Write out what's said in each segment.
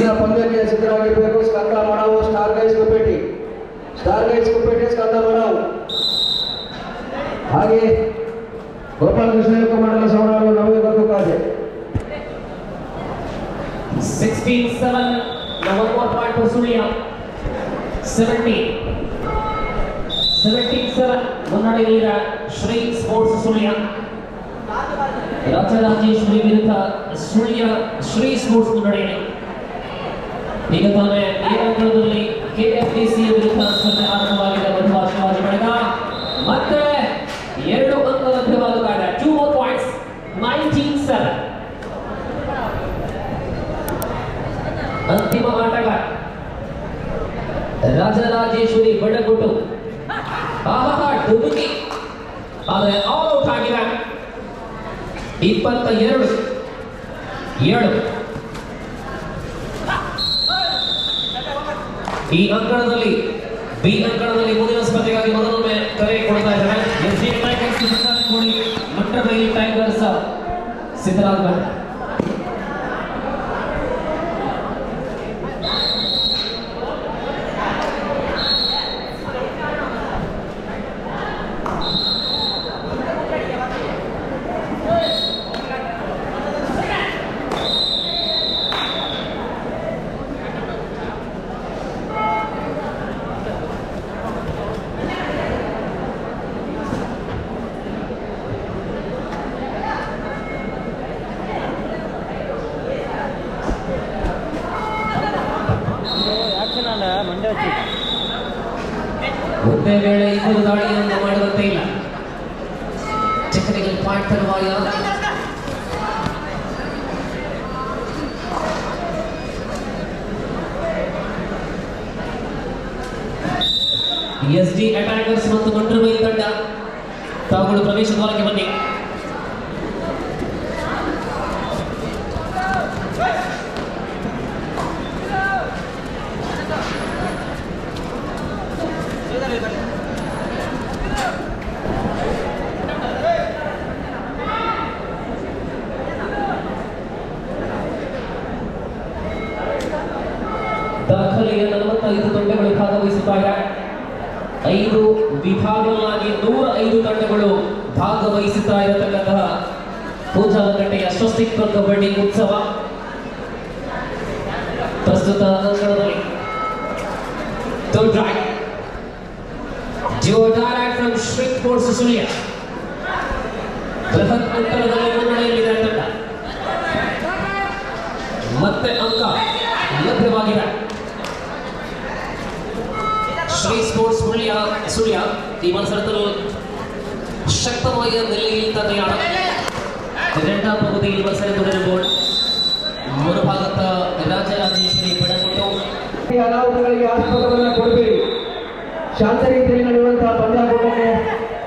ಮುಂದಿನ ಪಂದ್ಯಕ್ಕೆ ಸಿದ್ಧರಾಗಿರಬೇಕು. ಸ್ಕಂದ ಮಾಡಾವು Star Guys Kuppetti, Star Guys Kuppetti ಸ್ಕಂದ ಮಾಡಾವು. ಹಾಗೆ ಗೋಪಾಲಕೃಷ್ಣ ಮಂಡಲ ಸೌರಾಳು ನಮಗೆ ಗೊತ್ತಾದೆ 16-7. Now one more point for Sulia. 17-7 ಮುನ್ನಡೆಯಲ್ಲಿರ ಶ್ರೀ ಸ್ಪೋರ್ಟ್ಸ್ ಸುಳ್ಯ. ರಾಜರಾಜೇಶ್ವರಿ ವಿರುದ್ಧ ಸುಳ್ಯ ಶ್ರೀ ಸ್ಪೋರ್ಟ್ಸ್ ಮುನ್ನಡೆಯಲ್ಲಿ. ಈಗ ತಾನೇ ಈ ಅಂಕಣದಲ್ಲಿ KFDC ವಿರುದ್ಧ ಸ್ಪರ್ಧೆ ಆರಂಭವಾಗಿದೆ. ಮಧುವಾ ಶಿವಾಜಿ ಬಳಿಕ ಮತ್ತೆ 2 ಅಂಕ ಲಭ್ಯವಾಗುತ್ತಾರೆ. 2 more points. 19-7. ಅಂತಿಮ ಆಟಗಾರ ರಾಜರಾಜೇಶ್ವರಿ ಬಡಗುಟ್ಟು. ಡುಬುಕಿ ಆದರೆ ಆಲ್ ಔಟ್ ಆಗಿದೆ. 22-7. ಈ ಅಂಕಣದಲ್ಲಿ ಬಿ ಅಂಕಣದಲ್ಲಿ ಮುಂದಿನ ಸ್ಪರ್ಧೆಗಾಗಿ ಮೊದಲೊಮ್ಮೆ ಕರೆ ಕೊಡ್ತಾ ಇದ್ದಾರೆ. SJ ಟೈಗರ್ಸ್ ಕೋಡಿ ಮಂಟ್ರಬೈಲ್ ಟೈಗರ್ಸ್ ಸಿದ್ಧರಾಗಬೇಕು. ಒಂದೇ ವೇಳೆ ಇಬ್ಬರು ದಾಳಿಯನ್ನು ಮಾಡುವಂತೆ ಇಲ್ಲ. ಟೆಕ್ನಿಕಲ್ ಪಾಯಿಂಟ್ ತರುವಾಯ SD ಅಟ್ಯಾಕರ್ಸ್ ಮತ್ತು ಮಂಟ್ರಬೈಲ್ ತಂಡ ತಾವುಗಳು ಪ್ರವೇಶ ದ್ವಾರಕ್ಕೆ ಬನ್ನಿ. ದಾಖಲೆಯ 45 ತಂಡಗಳು ಭಾಗವಹಿಸುತ್ತಾರೆ. 5 ವಿಭಾಗವಾಗಿ 105 ತಂಡಗಳು ಭಾಗವಹಿಸುತ್ತಾ ಇರತಕ್ಕಂತಹ ಪೂಜಾಲಕಟ್ಟೆಯ ಸ್ವಸ್ತಿಕ್ ಕಬಡ್ಡಿ ಉತ್ಸವ ಪ್ರಸ್ತುತ ಅಂಕಣದಲ್ಲಿ ಫ್ರಮ್ ಶ್ರೀ ಸ್ಪೋರ್ಟ್ಸ್ ಸುಳ್ಯ ಬೃಹತ್ ಅಂತರದಲ್ಲಿ ಮುನ್ನಡೆಯಲ್ಲಿದೆ ತಂಡ. ಮತ್ತೆ ಅಂಕ ಲಭ್ಯವಾಗಿದೆ. ಶ್ರೀ ಸ್ಪೋರ್ಟ್ಸ್ ಸುಳ್ಯ ಈ ಮತ್ಸರದಲ್ಲಿ ಶಕ್ತമായ നിലയിൽ തന്നെയാണ്. രണ്ടാം പകുതിയിൽ മത്സരം തുടരുമ്പോൾ മറുഭാഗത്ത് രാജരാജേശ്വരി പടകൊണ്ടു. ಅನಾಹುತಗಳಿಗೆ ಆಸ್ಪದವನ್ನು ಕೊಡಬೇಡಿ. ಶಾಂತ ರೀತಿಯಲ್ಲಿ ನಡೆಯುವಂತಹ ಪಂದ್ಯಾಟಕ್ಕೆ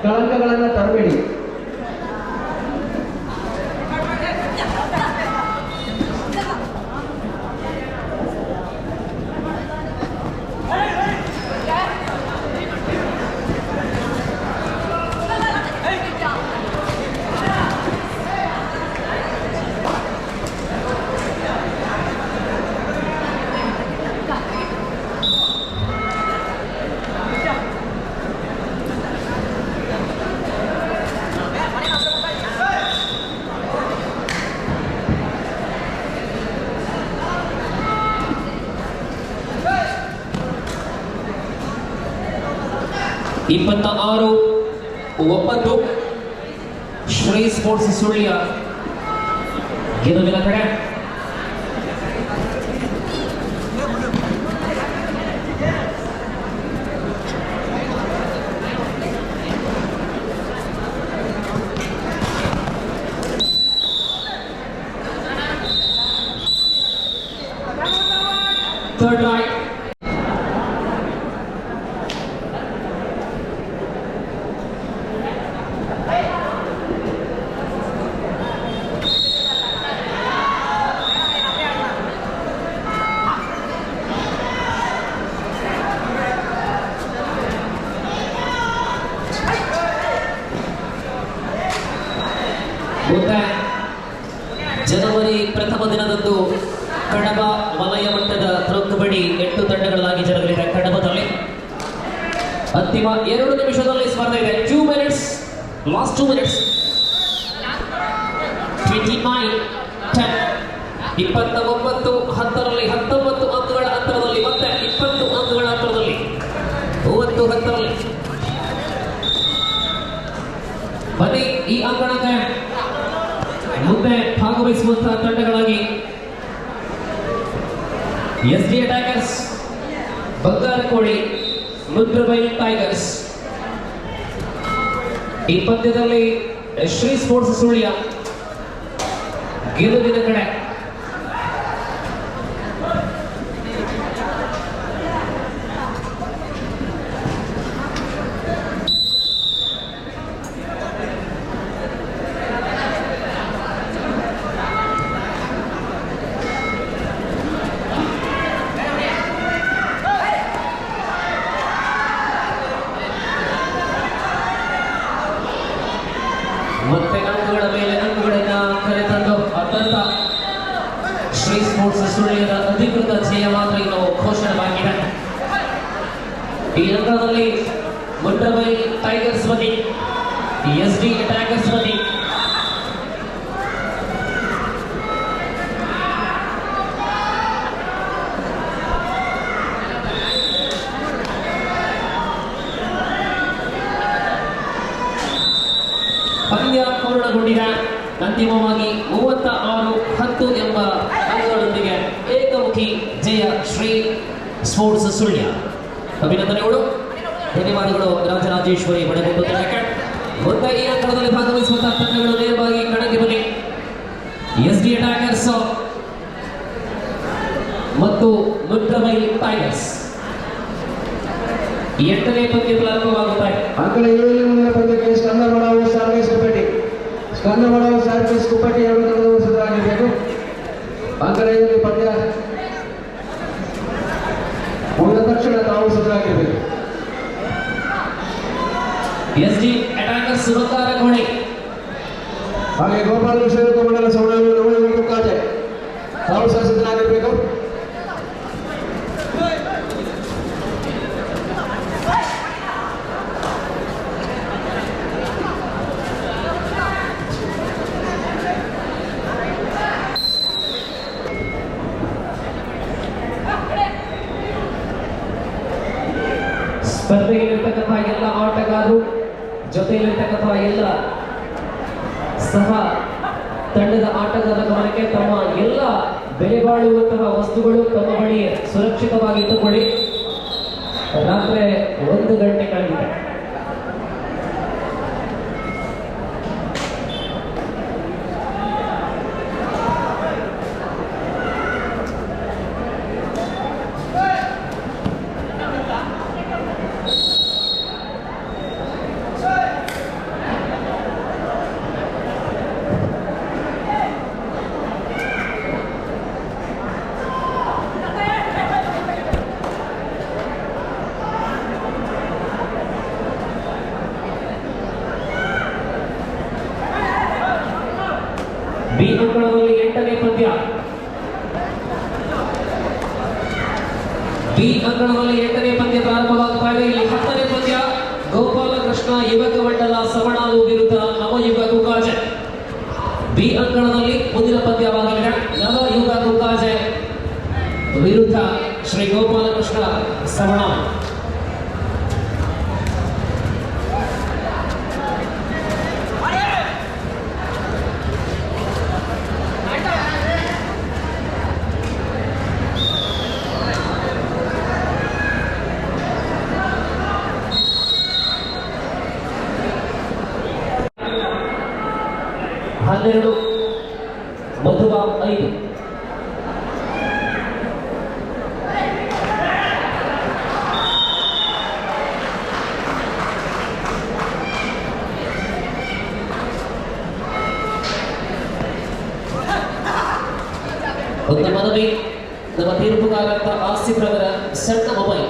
ಕಳಂಕಗಳನ್ನು ತರಬೇಡಿ. ಇಪ್ಪತ್ತಾರು 9 ಶ್ರೀ ಸ್ಪೋರ್ಟ್ಸ್ ಸುಳ್ಯ ಗೆಲುವಿನ ಕಡೆ. ಥರ್ಡ್ ರೈಟ್ ಜನವರಿ 1ರ ದಿನದಂದು ಕಡಬ ವಲಯ ಮಟ್ಟದ ಪಂದ್ಯಾವಳಿ 8 ತಂಡಗಳಾಗಿ ಜರುಗಲಿದೆ ಕಡಬದಲ್ಲಿ. ಅಂತಿಮ 2 ನಿಮಿಷದಲ್ಲಿ ಸ್ಪರ್ಧೆ ಇದೆ. 2 minutes, last 2 minutes. 29-10. 29-10ರಲ್ಲಿ 19 ಅಂಕಗಳ ಅಂತರದಲ್ಲಿ ಮತ್ತೆ 20 ಅಂಕಗಳ ಅಂತರದಲ್ಲಿ 30-10ರಲ್ಲಿ ಬನ್ನಿ. ಈ ಅಂಕಣಕ್ಕೆ ಮುಂದೆ ಭಾಗವಹಿಸುವಂತಹ ತಂಡಗಳಾಗಿ SD ಅಟ್ಯಾಕರ್ಸ್, ಬಂಗಾರಕೋಳಿ, ಮುದ್ರಬೈಲ್ ಟೈಗರ್ಸ್. ಈ ಪಂದ್ಯದಲ್ಲಿ ಶ್ರೀ ಸ್ಪೋರ್ಟ್ಸ್ ಸುಳ್ಯ ಗೆಲುವಿನ ಕಡೆ. ಮತ್ತೆ ಅಂಕಗಳ ಮೇಲೆ ಅಂಕಗಳನ್ನ ಕರೆತಂದು ಅತ್ಯಂತ ಶ್ರೀ ಸ್ಪೋರ್ಟ್ಸ್ ಸುಳ್ಯದ ಅಧಿಕೃತ ಜಯ ಮಾತ್ರ ಇನ್ನು ಘೋಷಣೆಯಾಗಿದೆ. ಈ ಅಂಕದಲ್ಲಿ ಮುದ್ರಬೈ ಟೈಗರ್ಸ್ ಬದಿ, SD ಅಟ್ಯಾಕರ್ಸ್ ಬದಿ. ಪಂದ್ಯ ಪೂರ್ಣಗೊಂಡಿದೆ. ಅಂತಿಮವಾಗಿ 36-10 ಎಂಬ ಅಂಕಗಳೊಂದಿಗೆ ಏಕಮುಖಿ ಜಯ ಶ್ರೀ ಸ್ಪೋರ್ಟ್ಸ್ ಸುಳ್ಯ. ಅಭಿನಂದನೆಗಳು, ಧನ್ಯವಾದಗಳು ರಾಜರಾಜೇಶ್ವರಿ ಬಡಗುಂಡು ತಂಡಕ್ಕೆ. ಮುಂದೆ ಈ ಅಂಕಣದಲ್ಲಿ ಭಾಗವಹಿಸುವಂತಹ ತಂಡಗಳು ನೇರವಾಗಿ ಕಣಕ್ಕೆ ಬನ್ನಿ. SD ಅಟ್ಯಾಕರ್ಸ್ ಮತ್ತು ಮುದ್ರಬೈ ಟೈಗರ್ಸ್. 8ನೇ ಪಂದ್ಯ ಪ್ರಾರಂಭವಾಗುತ್ತಾ ಇದೆ. ಅಂಕಣ 7ನೇ ಮುಂದಿನ ಪಂದ್ಯಕ್ಕೆ ಸ್ಕಂದಮಡಾವು ಸಾರ್ಗೇಸ್ ಕುಪ್ಪಟಿ. ಸ್ಕಂದಮಡಾವು ಸಾರ್ಗೇಸ್ ಕುಪ್ಪಟಿ ಎರಡು ತಂಡಗಳು ಸಿದ್ಧರಾಗಿರಬೇಕು. ಅಂಕಣ 5ನೇ ಪಂದ್ಯ ಮುಗಿದ ತಕ್ಷಣ ತಾವು ಸಿದ್ಧರಾಗಿರಬೇಕು. SD ಅಟ್ಯಾಕರ್ಸ್ ಬಂಗಾರಕೋಳಿ ಹಾಗೆ ಗೋಪಾಲಕೃಷ್ಣ ಮಂಡಲ ಸೌಂಡೂರು ಕಾಜೆ ತಾವು ಸಹ ಸಿದ್ಧರಾಗಿರಬೇಕು. ಸ್ಪರ್ಧೆಯಲ್ಲಿರ್ತಕ್ಕಂಥ ಎಲ್ಲ ಆಟಗಾರರು, ಜೊತೆಯಲ್ಲಿರ್ತಕ್ಕಂಥ ಎಲ್ಲ ಸಹ ತಂಡದ ಆಟಗಾರರ ಗಮನಕ್ಕೆ ತಮ್ಮ ಎಲ್ಲ ಬೆಲೆ ಬಾಳುವಂತಹ ವಸ್ತುಗಳು ತಮ್ಮ ಬಳಿ ಸುರಕ್ಷಿತವಾಗಿ ಇಟ್ಟುಕೊಳ್ಳಿ. ರಾತ್ರಿ 1 ಗಂಟೆ ಕಳೆದಿದೆ. ಬಿ ಅಂಕಣದಲ್ಲಿ 8ನೇ ಪಂದ್ಯ. ಬಿ ಅಂಕಣದಲ್ಲಿ 8ನೇ ಪಂದ್ಯ ಪ್ರಾರಂಭವಾಗುತ್ತಾ ಇದೆ. ಇಲ್ಲಿ 10ನೇ ಪಂದ್ಯ ಗೋಪಾಲಕೃಷ್ಣ ಯುವಕ ಮಂಡಲ ಸವಣಾಲು ವಿರುದ್ಧ ನವಯುಗ ಕುಕಾಜೆ. ಬಿ ಅಂಕಣದಲ್ಲಿ ಮುಂದಿನ ಪಂದ್ಯವಾಗಲಿದೆ. ನವಯುಗ ಕುಕಾಜೆ ವಿರುದ್ಧ ಶ್ರೀ ಗೋಪಾಲಕೃಷ್ಣ ಸವಣಾಲು. ಹನ್ನೆರಡು ಮಧುವ 5. ಒಂದು ಮನವಿ, ನಮ್ಮ ತೀರ್ಪುಗಾರಂತ ಆಸಿಫ್ ರವರ ಸಣ್ಣ ಮೊಬೈಲ್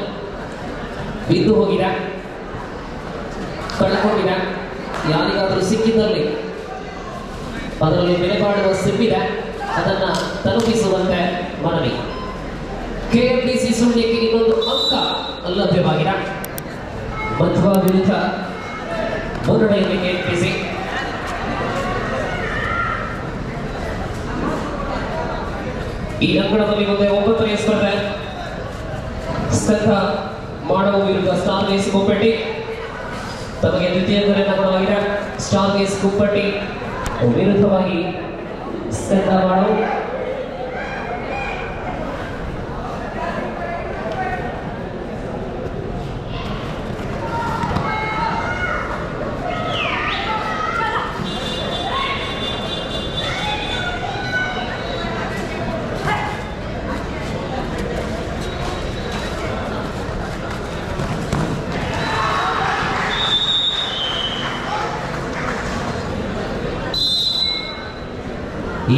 ಬಿದ್ದು ಹೋಗಿದೆ, ಕಳ್ಕೊಂಡಿದೆ. ಯಾರಿಗಾದರೂ ಸಿಕ್ಕಿದ್ದಲ್ಲಿ ಅದರಲ್ಲಿ ಬೆಲೆ ಬಾಳುವ ಸಿಪ್ಪಿದೆ, ಅದನ್ನು ತಲುಪಿಸುವಂತೆ ಮನವಿ. ಕೆಎಫ್ಡಿಸಿ ಸುಳ್ಯಕ್ಕೆ ಇನ್ನೊಂದು ಅಂಕ ಲಭ್ಯವಾಗಿದೆ. ಮಧ್ವ ವಿರುದ್ಧ ಮುನ್ನಡೆಯಲ್ಲಿ ಕೆಎಫ್ಡಿಸಿ. ಈ ಅಂಕಣದಲ್ಲಿ ಮುಂದೆ 9ನೇ ಸ್ಪರ್ಧೆ ಸ್ಕಂದ ಮಾಡೋ ವಿರುದ್ಧ ಸ್ಟಾರ್ಗೇಸ್ ಕುಪ್ಪಟ್ಟಿ. ತಮಗೆ ದ್ವಿತೀಯ ಅಂಕಣವಾಗಿದೆ. ಸ್ಟಾರ್ಗೇಸ್ ಕುಪ್ಪಟ್ಟಿ ವಿರುದ್ಧವಾಗಿ ಸ್ಕಂದ ಮಾಡೋ.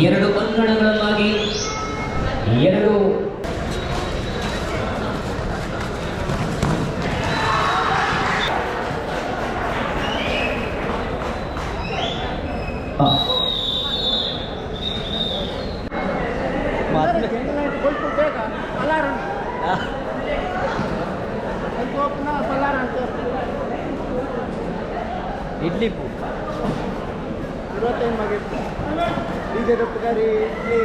ಎರಡು ಅಂಕಣಗಳಲ್ಲಾಗಿ ಎರಡು इडली पुरा टाइम मागे इधे रपकारी idli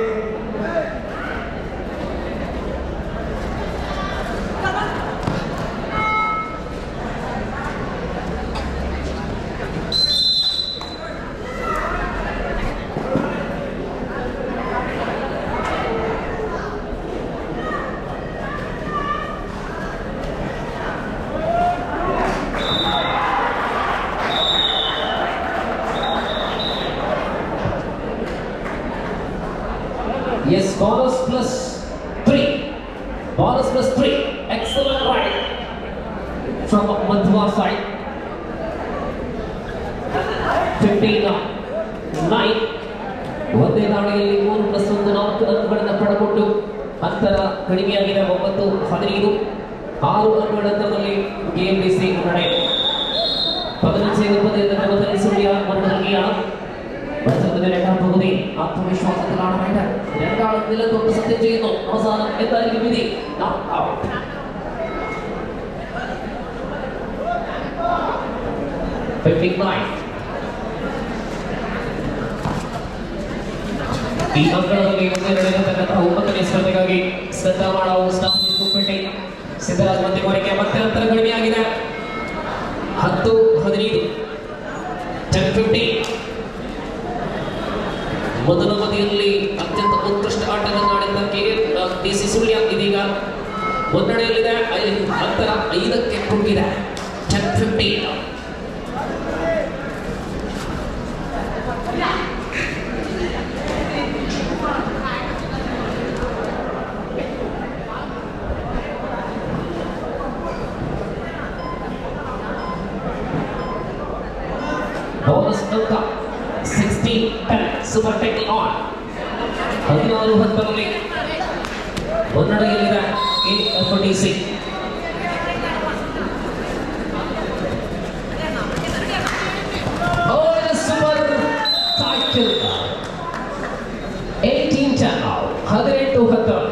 Yes, bonus plus 3. Bonus plus 3. Excellent ride from Madhwa side. 15-9. ಒಂದೇ ದಾಳಿಯಲ್ಲಿ 3+1 ಅಂಕಗಳನ್ನು ಪಡೆದುಕೊಂಡು ಅಂತರ ಕಡಿಮೆಯಾಗಿದೆ. 9-15. 6 ಅಂಕಗಳ ಅಂತರದಲ್ಲಿ ಕೆಎಫ್ಡಿಸಿ ಮುನ್ನಡೆ. 15-9 ಕ್ರಮದಲ್ಲಿ ಸುಳ್ಯ ಮುನ್ನಡೆಯ മത്സരത്തിന്റെ രണ്ടാം പകുതി ആത്മവിശ്വാസത്തിലാണ് റൈഡർ. രണ്ടാളും നിലത്തൊട്ട് സത്യം ചെയ്യുന്നു. അവസാനം എന്തായാലും വിധി ഈ ಅಂಕಣದಲ್ಲಿ ಮುಂದಿನ 9ನೇ ಸ್ಪರ್ಧೆಗಾಗಿ ಸಿದ್ಧ ಮಾಡವು ಸ್ಟಾರ್ಗೇಸ್ ಕುಪ್ಪಟ್ಟಿ ಸಿದ್ಧರಾಗುವಂತೆ ಕೋರಿಕೆ. ಮತ್ತೆ ಅಂತರ ಕಡಿಮೆಯಾಗಿದೆ. 10-15. 10-15. ಮೊದಲ ಬದಿಯಲ್ಲಿ ಅತ್ಯಂತ ಉತ್ಕೃಷ್ಟ ಆಟವನ್ನಾಡಿದ ಕೆಎಫ್ಡಿಸಿ ಸುಳ್ಯ ಇದೀಗ ಮುನ್ನಡೆಯಲ್ಲಿದೆ. ಅಂತರ 5ಕ್ಕೆ ಕುಗ್ಗಿದೆ. 10-15. ಬೋನಸ್ ಅಂಕ 16-10. Super tackle on. 16-10ರಲ್ಲಿ ಮುನ್ನಡೆಯಲ್ಲಿದೆ ಕೆಎಫ್ಡಿಸಿ. Super tackle 18-10 now. 18-10.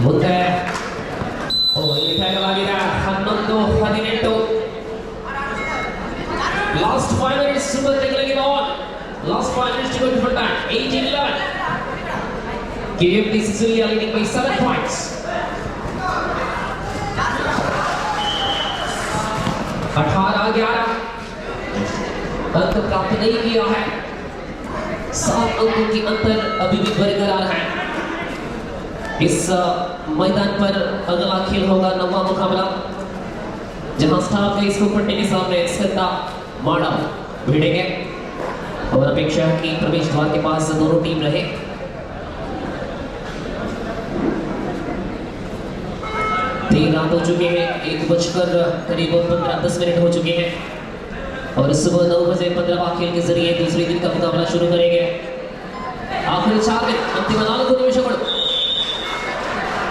ಮುಂದೆ ಇಲ್ಲಿ ಟ್ಯಾಗಲ್ ಆಗಿದೆ. 11-18. Last 5 minutes, super tackling it on. Last 5 minutes to go to full time. 18-11. KFC Sulia leading by 7 points. 18-11. अंक प्राप्त नहीं किया है. 7 अंकों की अंतर अभी भी बरकरार है. इस मैदान पर अगला खेल होगा 9वां मुकाबला, जहां स्टारगेस कुप्पट्टी के सामने स्कंदा माड़ा भिड़ेंगे. और अपेक्षा है कि प्रवेश द्वार के पास दोनों टीम रहे. देर रात हो चुके हैं. 1 करीब 15-10 मिनट हो चुके हैं और सुबह 9:15 खेल के जरिए दूसरे दिन का मुकाबला शुरू करेंगे. आखिरी 4 दिन अंतिम 4 ನಿಮಿಷಗಳು.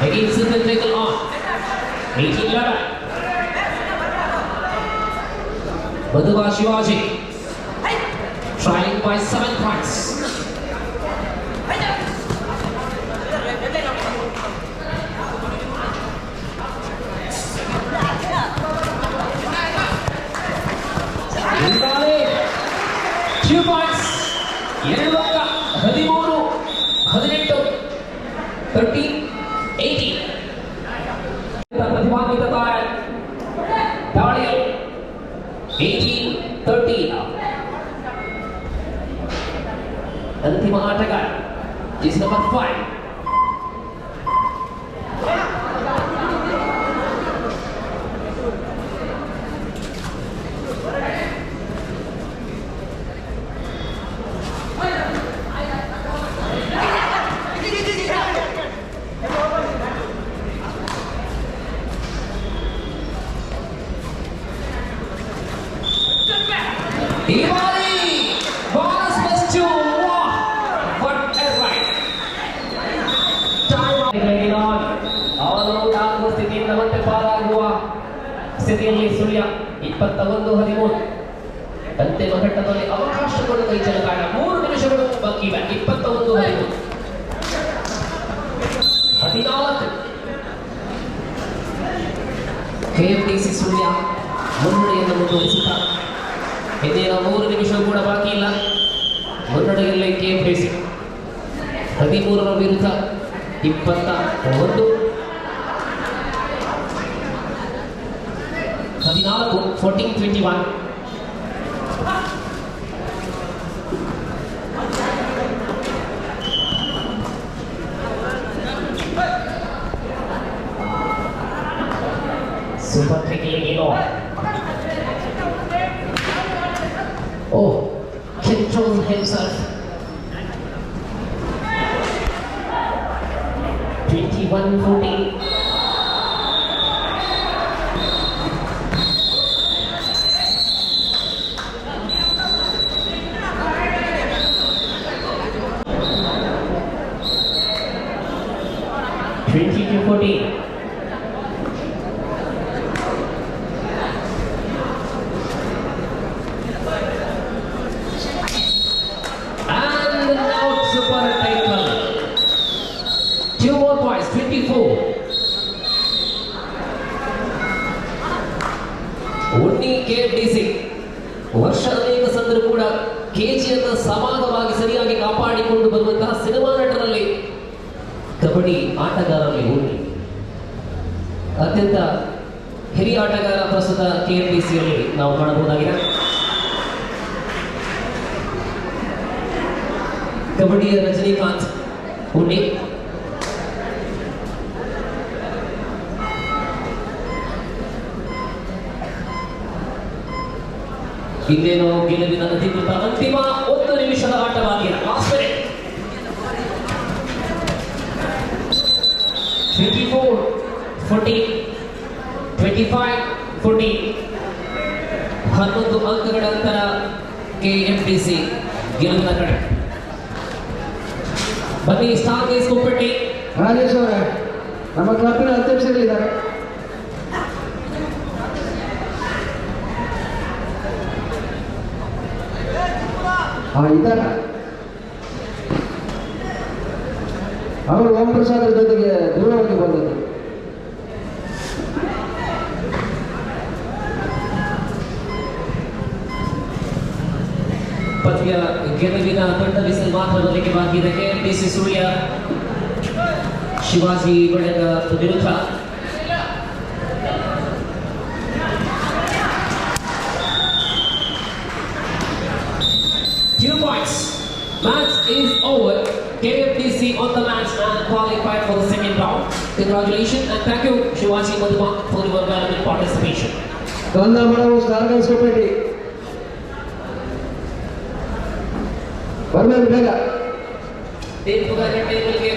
Again super tackle on. 18-11. Madhwa Shivaji trailing by 7 points. 2 points. 13, 18, 18. ಪ್ರತಿಭಾನ್ವಿತ ದಾಳಿಯಲ್ಲಿ 18-13. ಅಂತಿಮ ಆಟಗಾರ is number 5. ಸ್ಥಿತಿಯಲ್ಲಿ ಸುಳ್ಯ 21-13. ಅಂತಿಮ ಘಟ್ಟದಲ್ಲಿ ಅವಕಾಶಗಳು ಕೈ ಚೆಲುಕಾಟ. 3 ನಿಮಿಷಗಳು ಬಾಕಿ ಇವೆ. 21-13. 14. KMDC ಸುಳ್ಯ ಮುನ್ನಡೆಯನ್ನು ಮುಂದುವರಿಸುತ್ತಾ ಇನ್ನೇನ 3 ನಿಮಿಷ ಕೂಡ ಬಾಕಿ ಇಲ್ಲ. ಮುನ್ನಡೆಯಲ್ಲಿ KMDC 13 ವಿರುದ್ಧ 21. 14-21. Super tricky on. Oh, controls himself. 21-14. And now super tackle. 2 more points. 24. ಒನ್ನಿ KMDC ವರ್ಷ ಅನೇಕ ಸಂದರು ಕೂಡ ಕೆಜಿಯನ್ನು ಸಮಾನವಾಗಿ ಸರಿಯಾಗಿ ಕಾಪಾಡಿಕೊಂಡು ಬರುವಂತಹ ಸಿನಿಮಾ ನಟರಲ್ಲಿ ಕಬಡ್ಡಿ ಆಟಗಾರರಲ್ಲಿ ಒನ್ನಿ ಅತ್ಯಂತ ಹಿರಿಯ ಆಟಗಾರ ಪ್ರಸ್ತುತ KMDCಯಲ್ಲಿ ನಾವು ಕಾಣಬಹುದಾಗಿದೆ. ಕಬಡ್ಡಿಯ ರಜನಿಕಾಂತ್ ಉಣ್ಣಿ ಇನ್ನೇನು ಗೆಲುವಿನ ಅಧಿಕೃತ ಅಂತಿಮ 1 ನಿಮಿಷದ ಆಟವಾಗಿದೆ. Last minute. 24-14, 25-14. 11 ಅಂಕಗಳ ಅಂತರ KMDC ಗೆಲುವಿನ ಕಡೆ. ಬನ್ನಿ ಸ್ಟಾರ್ ಗೇಸ್ ಕುಪ್ಪಟ್ಟಿ. ರಾಜೇಶ್ ಅವರೇ, ನಮ್ಮ ಕ್ಲಬ್ಬಿನ ಅಧ್ಯಕ್ಷರಿದ್ದಾರೆ. ಇದ್ದಾರ ಅವರು ಓಂ ಪ್ರಸಾದ್ ಜೊತೆಗೆ ದೂರವಾಗಿ ಬಂದದ್ದು. ಪಂದ್ಯ ಗೆಲುವಿನ ದೊಡ್ಡ ಬಿಸಿಲು ಮಾತ್ರ ಬಲಿಗೆ ಬಾಕಿ ಇದೆ. KMDC ಸುಳ್ಯ ಶಿವಾಜಿ ಬಳೆದ ವಿರುದ್ಧ. Match is over. KMDC on the match and qualified for the second round. Congratulations and thank you Shivaji Madhuba for your valuable participation. ಕನ್ನಡವು ಸ್ಟಾರ್ಗಲ್ಸ್ ಕೊಪ್ಪೇಟಿ ಬರ್ಬೇಕು ಬೇಗ. ಟೇಬಲ್ಗೆ